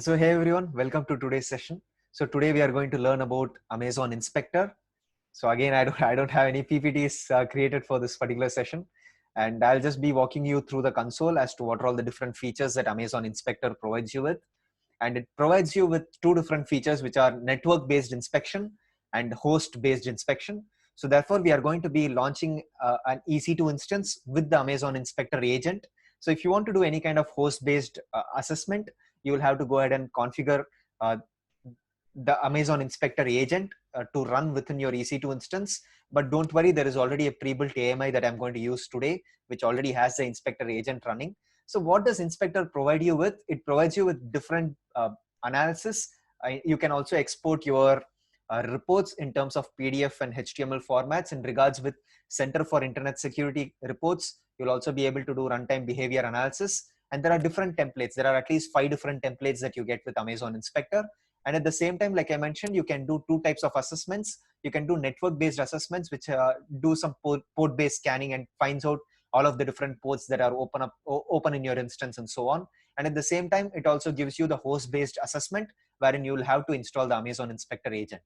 So hey everyone, welcome to today's session. So today we are going to learn about Amazon Inspector. So again, I don't have any PPTs created for this particular session, and I'll just be walking you through the console as to what are all the different features that Amazon Inspector provides you with. And it provides you with two different features, which are network-based inspection and host-based inspection. So therefore, we are going to be launching an EC2 instance with the Amazon Inspector agent. So if you want to do any kind of host-based assessment, you will have to go ahead and configure uh, the Amazon Inspector agent to run within your EC2 instance. But don't worry, there is already a pre-built AMI that I'm going to use today, which already has the Inspector agent running. So what does Inspector provide you with? It provides you with different analysis. You can also export your reports in terms of PDF and HTML formats in regards with Center for Internet Security reports. You'll also be able to do runtime behavior analysis. And there are different templates. There are at least 5 different templates that you get with Amazon Inspector. And at the same time, like I mentioned, you can do two types of assessments. You can do network-based assessments, which do some port-based scanning and finds out all of the different ports that are open in your instance and so on. And at the same time, it also gives you the host-based assessment, wherein you will have to install the Amazon Inspector agent.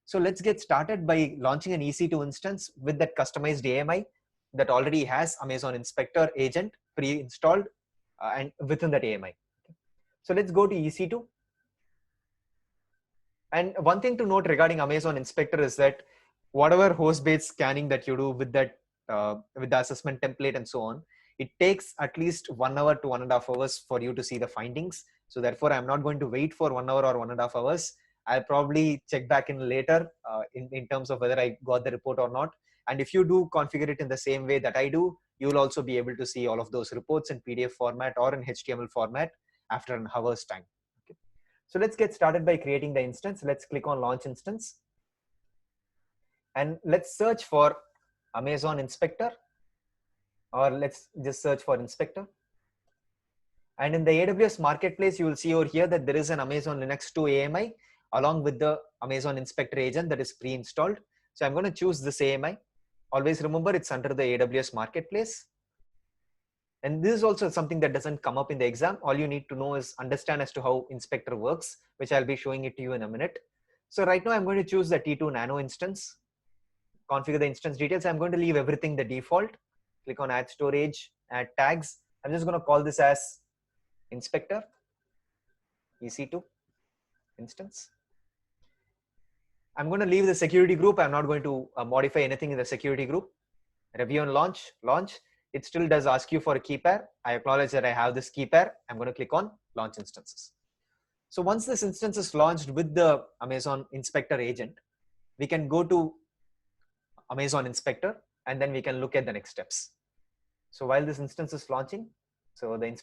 So let's get started by launching an EC2 instance with that customized AMI that already has Amazon Inspector agent pre-installed and within that AMI. So let's go to EC2. And one thing to note regarding Amazon Inspector is that whatever host-based scanning that you do with that with the assessment template and so on, it takes at least 1 hour to 1.5 hours for you to see the findings. So therefore, I'm not going to wait for 1 hour or 1.5 hours. I'll probably check back in later in terms of whether I got the report or not. And if you do configure it in the same way that I do, you'll also be able to see all of those reports in PDF format or in HTML format after an hour's time. Okay. So let's get started by creating the instance. Let's click on launch instance. And let's search for Amazon Inspector, or let's just search for Inspector. And in the AWS Marketplace, you will see over here that there is an Amazon Linux 2 AMI along with the Amazon Inspector agent that is pre-installed. So I'm going to choose this AMI. Always remember it's under the AWS Marketplace. And this is also something that doesn't come up in the exam. All you need to know is understand as to how Inspector works, which I'll be showing it to you in a minute. So right now I'm going to choose the T2 Nano instance, configure the instance details. I'm going to leave everything the default. Click on add storage, add tags. I'm just going to call this as Inspector EC2 instance. I'm going to leave the security group. I'm not going to modify anything in the security group. Review and launch. It still does ask you for a key pair. I acknowledge that I have this key pair. I'm going to click on launch instances. So once this instance is launched with the Amazon Inspector agent, we can go to Amazon Inspector and then we can look at the next steps. So while this instance is launching, so the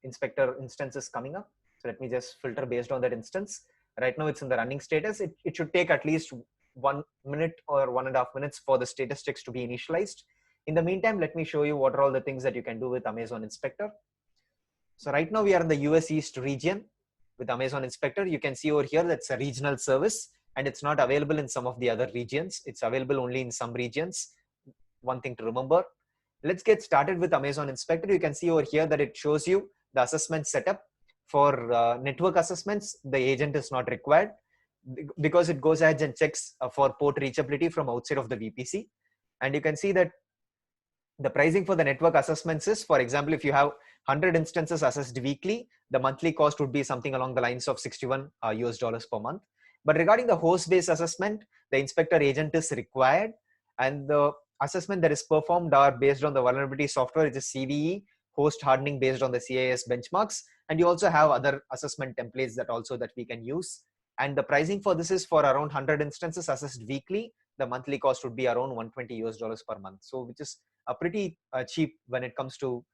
Inspector instance is coming up. So let me just filter based on that instance. Right now it's in the running status. It should take at least 1 minute or 1.5 minutes for the status checks to be initialized. In the meantime, let me show you what are all the things that you can do with Amazon Inspector. So right now we are in the US East region with Amazon Inspector. You can see over here that's a regional service and it's not available in some of the other regions. It's available only in some regions. One thing to remember. Let's get started with Amazon Inspector. You can see over here that it shows you the assessment setup. For network assessments, the agent is not required because it goes ahead and checks for port reachability from outside of the VPC. And you can see that the pricing for the network assessments is, for example, if you have 100 instances assessed weekly, the monthly cost would be something along the lines of $61 US per month. But regarding the host-based assessment, the Inspector agent is required, and the assessment that is performed are based on the vulnerability software, which is CVE, host hardening based on the CIS benchmarks, and you also have other assessment templates that we can use. And the pricing for this is for around 100 instances assessed weekly. The monthly cost would be around $120 US per month. So which is pretty cheap when it comes to,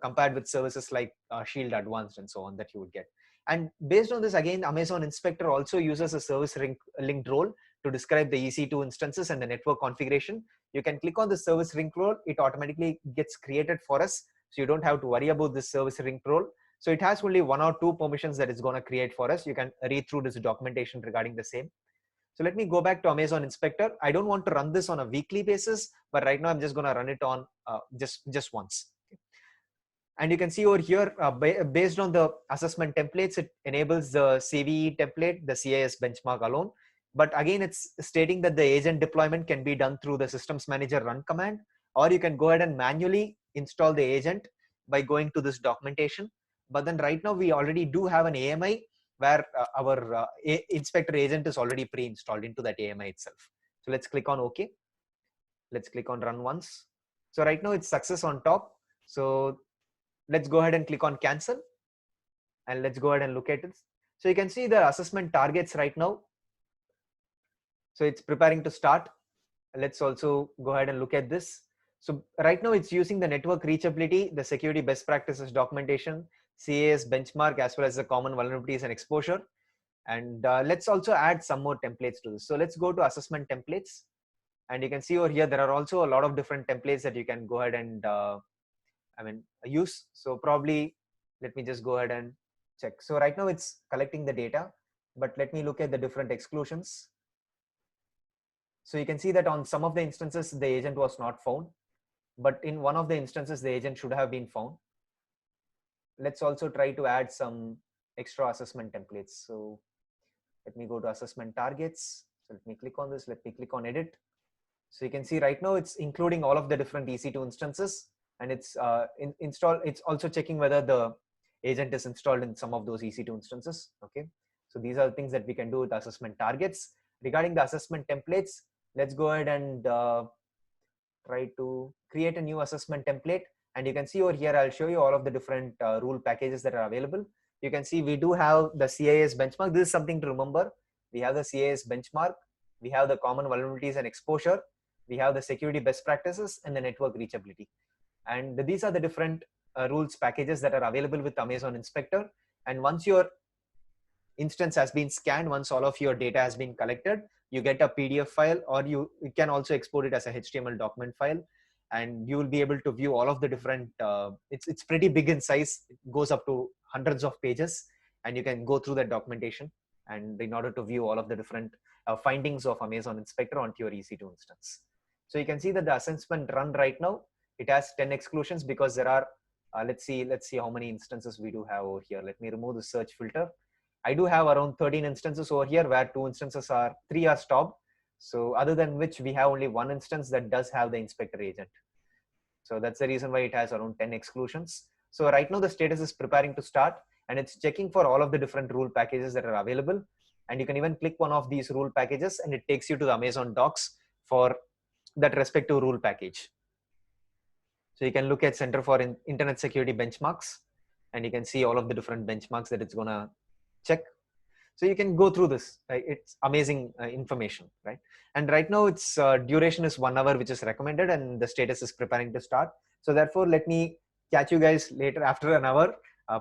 compared with services like Shield Advanced and so on that you would get. And based on this, again, Amazon Inspector also uses a service linked role to describe the EC2 instances and the network configuration. You can click on the service linked role. It automatically gets created for us. So you don't have to worry about this service linked role. So it has only 1 or 2 permissions that it's going to create for us. You can read through this documentation regarding the same. So let me go back to Amazon Inspector. I don't want to run this on a weekly basis, but right now I'm just going to run it on just once. And you can see over here, based on the assessment templates, it enables the CVE template, the CIS benchmark alone. But again, it's stating that the agent deployment can be done through the systems manager run command, or you can go ahead and manually install the agent by going to this documentation. But then right now we already do have an AMI where our inspector agent is already pre-installed into that AMI itself. So let's click on OK. Let's click on run once. So right now it's success on top. So let's go ahead and click on cancel, and let's go ahead and look at it. So you can see the assessment targets right now. So it's preparing to start. Let's also go ahead and look at this. So right now it's using the network reachability, the security best practices documentation, CAS benchmark, as well as the common vulnerabilities and exposure. And let's also add some more templates to this. So let's go to assessment templates. And you can see over here, there are also a lot of different templates that you can go ahead and use. So probably let me just go ahead and check. So right now it's collecting the data, but let me look at the different exclusions. So you can see that on some of the instances, the agent was not found, but in one of the instances, the agent should have been found. Let's also try to add some extra assessment templates. So let me go to assessment targets. So let me click on this. Let me click on edit. So you can see right now it's including all of the different EC2 instances, and it's installed. It's also checking whether the agent is installed in some of those EC2 instances. Okay. So these are the things that we can do with assessment targets. Regarding the assessment templates, let's go ahead and try to create a new assessment template. And you can see over here, I'll show you all of the different rule packages that are available. You can see we do have the CIS benchmark. This is something to remember. We have the CIS benchmark. We have the common vulnerabilities and exposure. We have the security best practices and the network reachability. And these are the different rules packages that are available with Amazon Inspector. And once your instance has been scanned, once all of your data has been collected, you get a PDF file, or you can also export it as a HTML document file, and you will be able to view all of the different, it's pretty big in size. It goes up to hundreds of pages, and you can go through that documentation and in order to view all of the different findings of Amazon Inspector onto your EC2 instance. So you can see that the assessment run right now, it has 10 exclusions because there are, let's see how many instances we do have over here. Let me remove the search filter. I do have around 13 instances over here where 3 are stopped. So other than which we have only one instance that does have the inspector agent. So that's the reason why it has around 10 exclusions. So right now the status is preparing to start, and it's checking for all of the different rule packages that are available. And you can even click one of these rule packages and it takes you to the Amazon docs for that respective rule package. So you can look at Center for Internet Security benchmarks, and you can see all of the different benchmarks that it's gonna check. So you can go through this, right? It's amazing information, right? And right now its duration is 1 hour, which is recommended, and the status is preparing to start. So therefore, let me catch you guys later after an hour.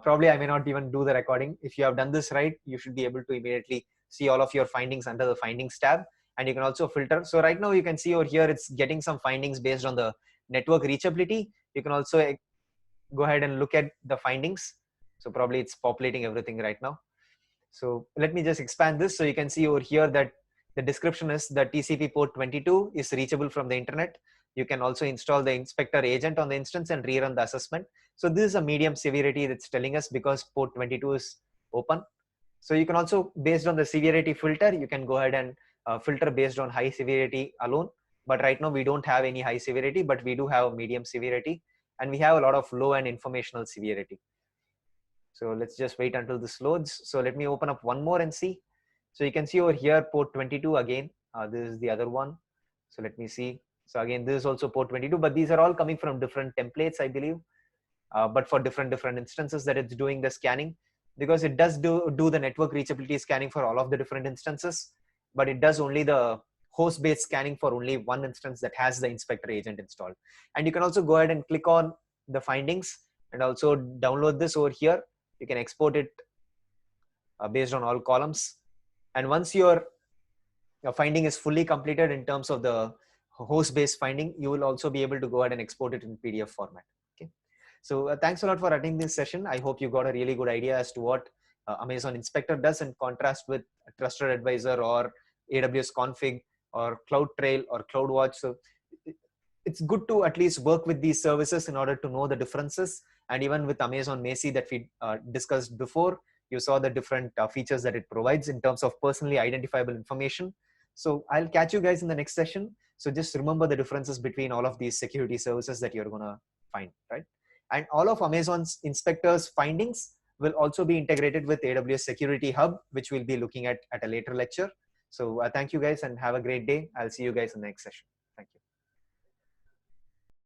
Probably I may not even do the recording. If you have done this right, you should be able to immediately see all of your findings under the findings tab, and you can also filter. So right now you can see over here, it's getting some findings based on the network reachability. You can also go ahead and look at the findings. So probably it's populating everything right now. So let me just expand this. So you can see over here that the description is that TCP port 22 is reachable from the internet. You can also install the inspector agent on the instance and rerun the assessment. So this is a medium severity that's telling us because port 22 is open. So you can also, based on the severity filter, you can go ahead and filter based on high severity alone. But right now we don't have any high severity, but we do have medium severity, and we have a lot of low and informational severity. So let's just wait until this loads. So let me open up one more and see. So you can see over here port 22 again. This is the other one. So let me see. So again, this is also port 22, but these are all coming from different templates, I believe. But for different instances that it's doing the scanning, because it does do the network reachability scanning for all of the different instances, but it does only the host-based scanning for only one instance that has the inspector agent installed. And you can also go ahead and click on the findings and also download this over here. You can export it based on all columns. And once your finding is fully completed in terms of the host-based finding, you will also be able to go ahead and export it in PDF format. Okay. So thanks a lot for attending this session. I hope you got a really good idea as to what Amazon Inspector does in contrast with Trusted Advisor or AWS Config or CloudTrail or CloudWatch. So it's good to at least work with these services in order to know the differences And even with Amazon Macie that we discussed before, you saw the different features that it provides in terms of personally identifiable information. So I'll catch you guys in the next session. So just remember the differences between all of these security services that you're going to find, right? And all of Amazon's inspectors findings will also be integrated with AWS Security Hub, which we'll be looking at a later lecture. So thank you guys and have a great day. I'll see you guys in the next session.